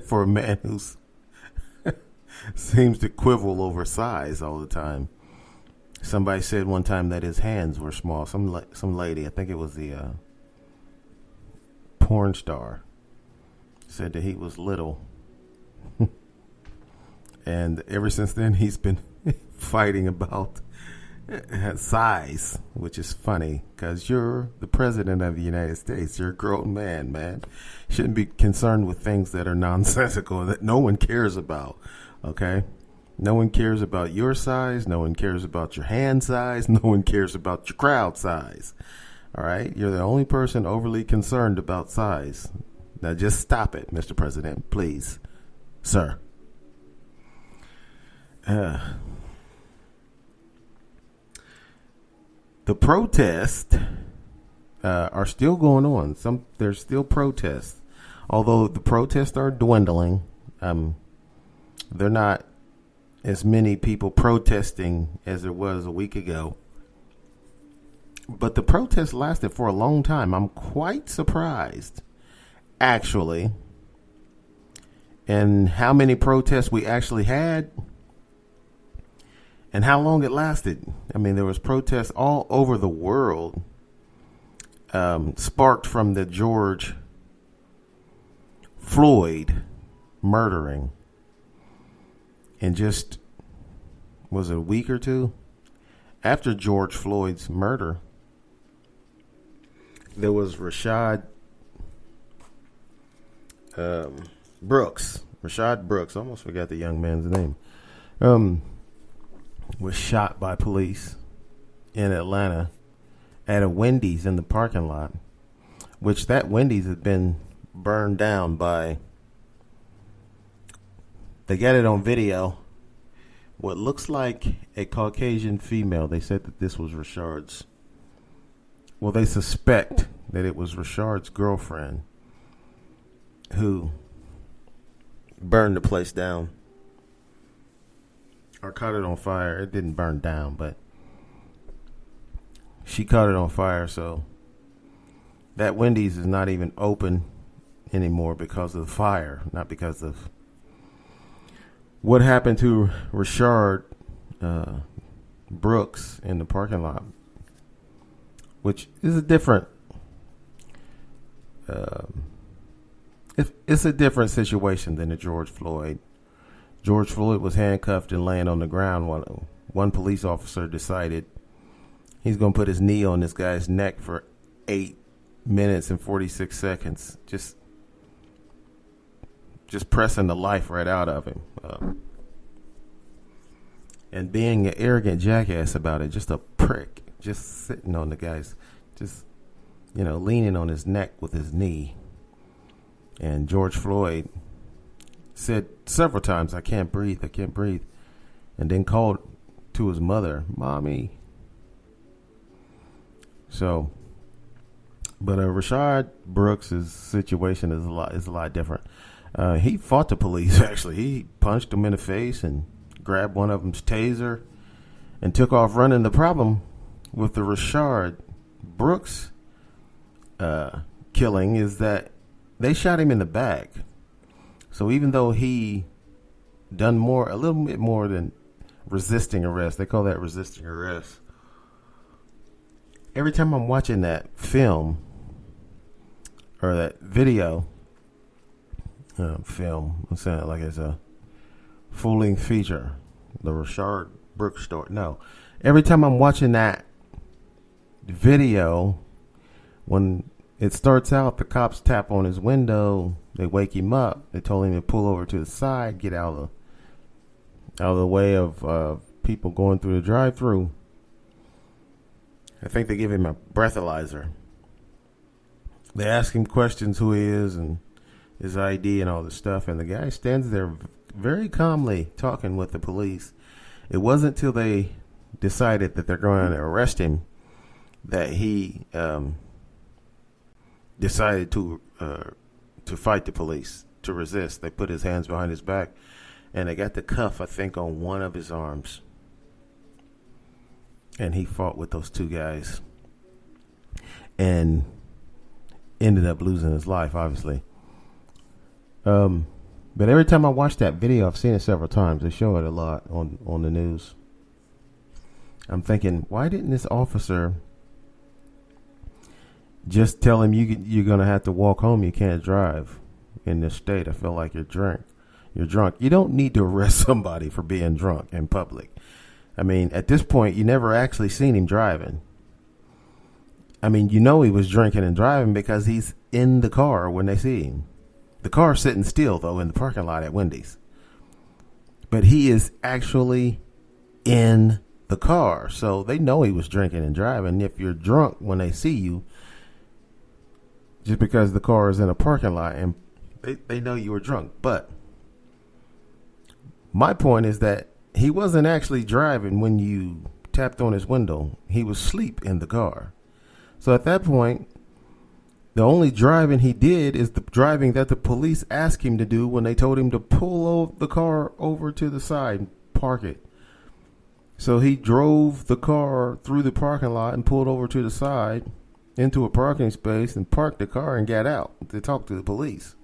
for a man who seems to quibble over size all the time. Somebody said one time that his hands were small. Some lady, I think it was the porn star, said that he was little. And ever since then, he's been fighting about size, which is funny because you're the president of the United States. You're a grown man, man. Shouldn't be concerned with things that are nonsensical that no one cares about. Okay? No one cares about your size. No one cares about your hand size. No one cares about your crowd size. All right? You're the only person overly concerned about size. Now just stop it, Mr. President, please, sir. The protests are still going on. There's still protests, although the protests are dwindling. They're not as many people protesting as there was a week ago. But the protests lasted for a long time. I'm quite surprised, actually, and how many protests we actually had and how long it lasted. I mean, there was protests all over the world, sparked from the George Floyd murdering. And just, was it a week or two after George Floyd's murder, there was Rayshard Brooks. Rayshard Brooks, I almost forgot the young man's name. Was shot by police in Atlanta at a Wendy's in the parking lot, which that Wendy's had been burned down by, they got it on video, what looks like a Caucasian female. They said that this was Rayshard's, well, they suspect that it was Rayshard's girlfriend who burned the place down. Or caught it on fire. It didn't burn down, but she caught it on fire. So that Wendy's is not even open anymore because of the fire, not because of what happened to Rayshard Brooks in the parking lot, which is a different. It's a different situation than the George Floyd. George Floyd was handcuffed and laying on the ground while one police officer decided he's going to put his knee on this guy's neck for 8 minutes and 46 seconds. Just pressing the life right out of him. And being an arrogant jackass about it, just a prick. Just sitting on the guy's, leaning on his neck with his knee. And George Floyd said several times, I can't breathe, and then called to his mother, Mommy. So, but Rayshard Brooks' situation is a lot different. He fought the police, actually. He punched them in the face and grabbed one of them's taser and took off running. The problem with the Rayshard Brooks killing is that they shot him in the back. So even though he done a little bit more than resisting arrest, they call that resisting arrest. Every time I'm watching that film or that video, film, I'm saying it like it's a full-length feature, the Rayshard Brooks story. No, every time I'm watching that video, when it starts out, the cops tap on his window. They wake him up. They told him to pull over to the side, get out of the way of people going through the drive-through. I think they give him a breathalyzer. They ask him questions, who he is and his ID and all this stuff, and the guy stands there very calmly talking with the police. It wasn't till they decided that they're going to arrest him that he decided to fight the police, to resist. They put his hands behind his back, and they got the cuff, I think, on one of his arms. And he fought with those two guys and ended up losing his life, obviously. But every time I watch that video, I've seen it several times. They show it a lot on the news. I'm thinking, why didn't this officer just tell him you're going to have to walk home? You can't drive in this state. I feel like you're drunk. You don't need to arrest somebody for being drunk in public. I mean, at this point, you never actually seen him driving. I mean, he was drinking and driving because he's in the car when they see him. The car's sitting still, though, in the parking lot at Wendy's. But he is actually in the car. So they know he was drinking and driving. If you're drunk when they see you, just because the car is in a parking lot, and they know you were drunk. But my point is that he wasn't actually driving when you tapped on his window. He was asleep in the car. So at that point, the only driving he did is the driving that the police asked him to do when they told him to pull the car over to the side and park it. So he drove the car through the parking lot and pulled over to the side into a parking space and parked the car and got out to talk to the police.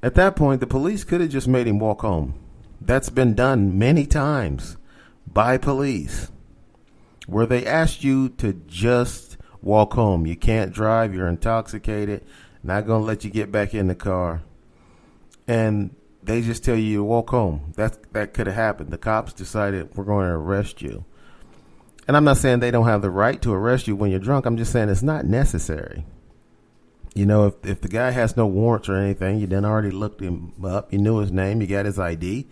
At that point, the police could have just made him walk home. That's been done many times by police, where they asked you to just walk home. You can't drive. You're intoxicated. Not going to let you get back in the car. And they just tell you to walk home. That could have happened. The cops decided we're going to arrest you. And I'm not saying they don't have the right to arrest you when you're drunk. I'm just saying it's not necessary. If the guy has no warrants or anything, you done already looked him up. You knew his name. You got his ID.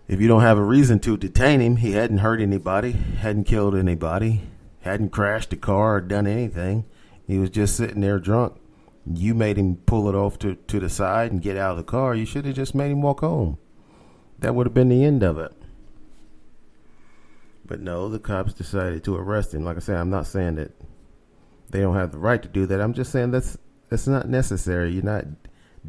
If you don't have a reason to detain him, he hadn't hurt anybody, hadn't killed anybody, hadn't crashed a car or done anything. He was just sitting there drunk. You made him pull it off to the side and get out of the car. You should have just made him walk home. That would have been the end of it. But no, the cops decided to arrest him. Like I said, I'm not saying that they don't have the right to do that. I'm just saying that's not necessary. You're not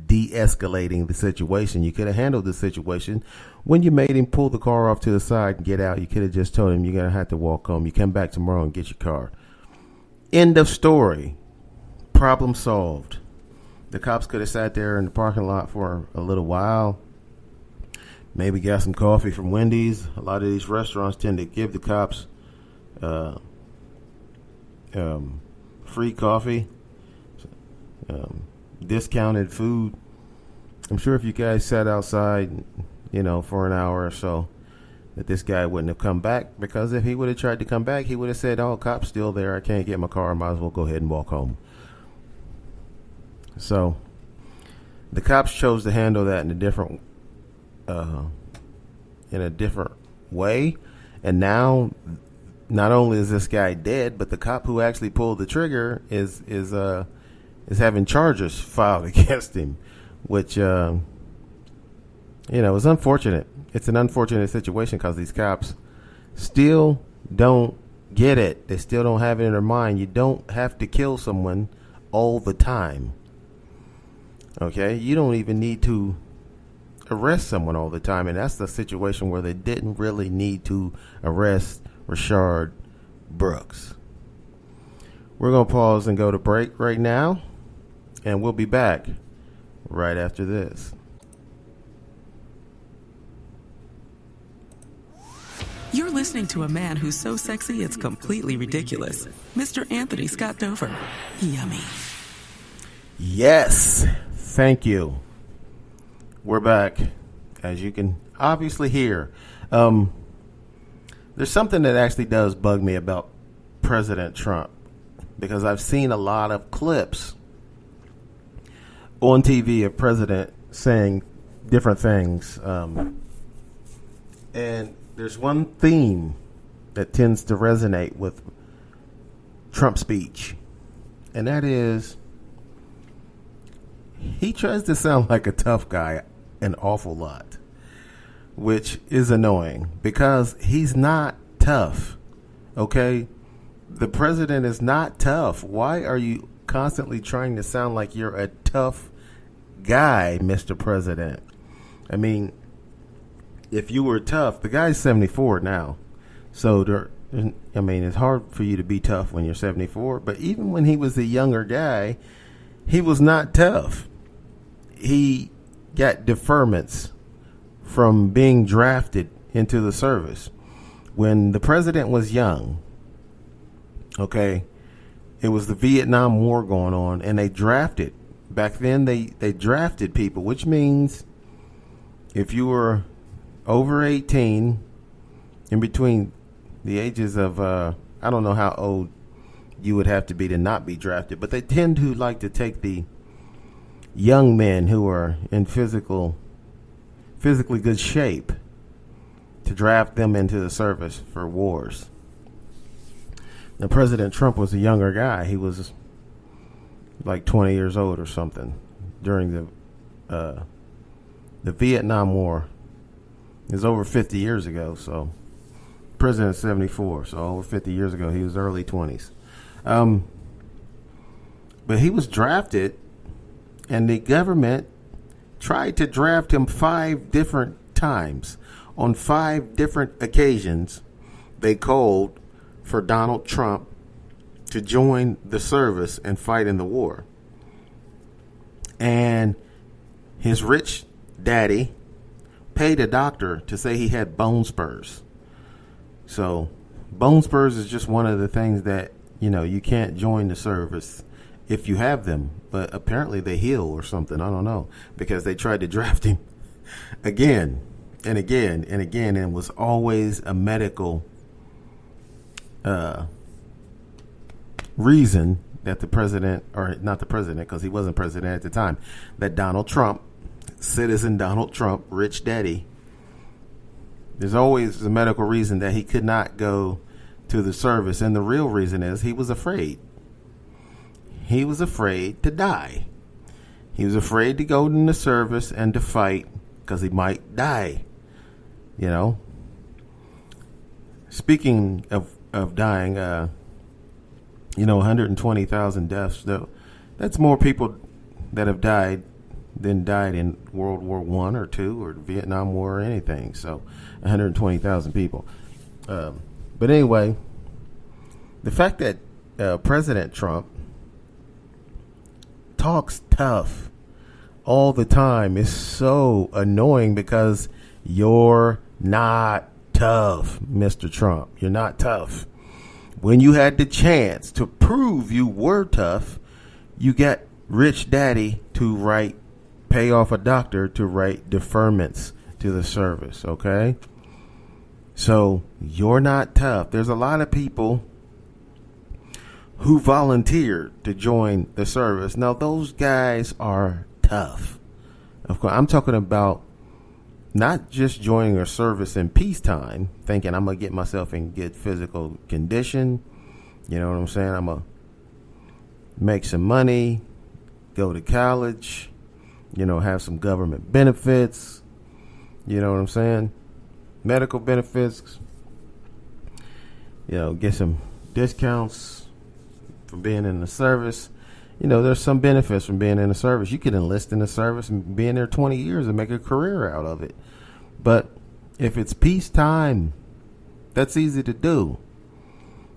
de-escalating the situation. You could have handled the situation when you made him pull the car off to the side and get out. You could have just told him you're going to have to walk home. You come back tomorrow and get your car. End of story. Problem solved. The cops could have sat there in the parking lot for a little while. Maybe got some coffee from Wendy's. A lot of these restaurants tend to give the cops free coffee, discounted food. I'm sure if you guys sat outside, for an hour or so, that this guy wouldn't have come back, because if he would have tried to come back, he would have said, "Oh, cop's still there. I can't get my car. I might as well go ahead and walk home." So the cops chose to handle that in a different way, and now not only is this guy dead, but the cop who actually pulled the trigger is having charges filed against him, which is unfortunate. It's an unfortunate situation because these cops still don't get it. They still don't have it in their mind. You don't have to kill someone all the time. Okay? You don't even need to arrest someone all the time, and that's the situation where they didn't really need to arrest Rayshard Brooks. We're going to pause and go to break right now, and we'll be back right after this. You're listening to a man who's so sexy it's completely ridiculous. Mr. Anthony Scott Dover. Yummy. Yes, thank you. We're back, as you can obviously hear. There's something that actually does bug me about President Trump, because I've seen a lot of clips on TV of President saying different things. And there's one theme that tends to resonate with Trump's speech, and that is he tries to sound like a tough guy an awful lot, which is annoying because he's not tough. Okay? The president is not tough. Why are you constantly trying to sound like you're a tough guy, Mr. President? I mean, if you were tough, the guy's 74 now. So, it's hard for you to be tough when you're 74. But even when he was a younger guy, he was not tough. He got deferments from being drafted into the service. When the president was young, okay, it was the Vietnam War going on, and they drafted. Back then, they drafted people, which means if you were over 18, in between the ages of, I don't know how old you would have to be to not be drafted, but they tend to like to take the young men who are in physically good shape to draft them into the service for wars. Now, President Trump was a younger guy. He was like 20 years old or something during the Vietnam War. It was over 50 years ago. So, President 74. So, over 50 years ago, he was early 20s. But he was drafted, and the government tried to draft him 5 different times. On 5 different occasions, they called for Donald Trump to join the service and fight in the war. And his rich daddy paid a doctor to say he had bone spurs. So bone spurs is just one of the things that, you can't join the service if you have them. But apparently they heal or something. I don't know. Because they tried to draft him again and again and again. And it was always a medical reason that the president, or not the president, because he wasn't president at the time, that Donald Trump, citizen Donald Trump, rich daddy, there's always a medical reason that he could not go to the service. And the real reason is he was afraid. He was afraid to die. He was afraid to go in the service and to fight because he might die. Speaking of dying, 120,000 deaths. That's more people that have died than died in World War I or II or the Vietnam War or anything. So 120,000 people. But anyway, the fact that President Trump talks tough all the time is so annoying because you're not tough, Mr. Trump. You're not tough. When you had the chance to prove you were tough, you got rich daddy to pay off a doctor to write deferments to the service, okay? So you're not tough. There's a lot of people who volunteered to join the service. Now, those guys are tough. Of course, I'm talking about not just joining a service in peacetime, thinking I'm going to get myself in good physical condition. You know what I'm saying? I'm going to make some money, go to college, have some government benefits. You know what I'm saying? Medical benefits. Get some discounts from being in the service. There's some benefits from being in the service. You can enlist in the service and be in there 20 years and make a career out of it. But if it's peacetime, that's easy to do.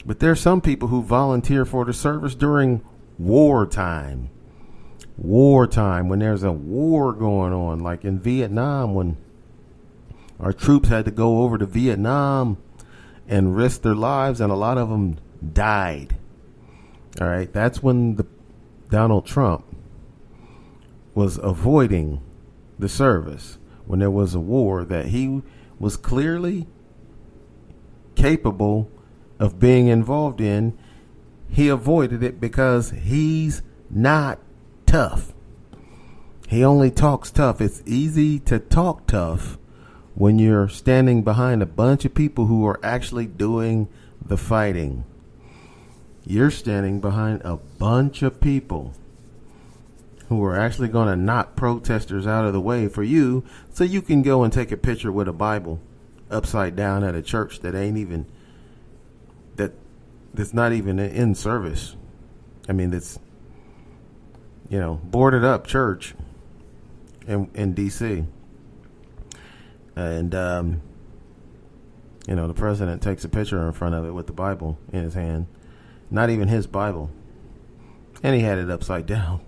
But there's some people who volunteer for the service during wartime. Wartime, when there's a war going on, like in Vietnam, when our troops had to go over to Vietnam and risk their lives, and a lot of them died. All right, that's when Donald Trump was avoiding the service. When there was a war that he was clearly capable of being involved in, he avoided it because he's not tough. He only talks tough. It's easy to talk tough when you're standing behind a bunch of people who are actually doing the fighting. You're standing behind a bunch of people who are actually going to knock protesters out of the way for you so you can go and take a picture with a Bible upside down at a church that's not even in service. I mean, it's, boarded up church in D.C. And, the president takes a picture in front of it with the Bible in his hand. Not even his Bible. And he had it upside down.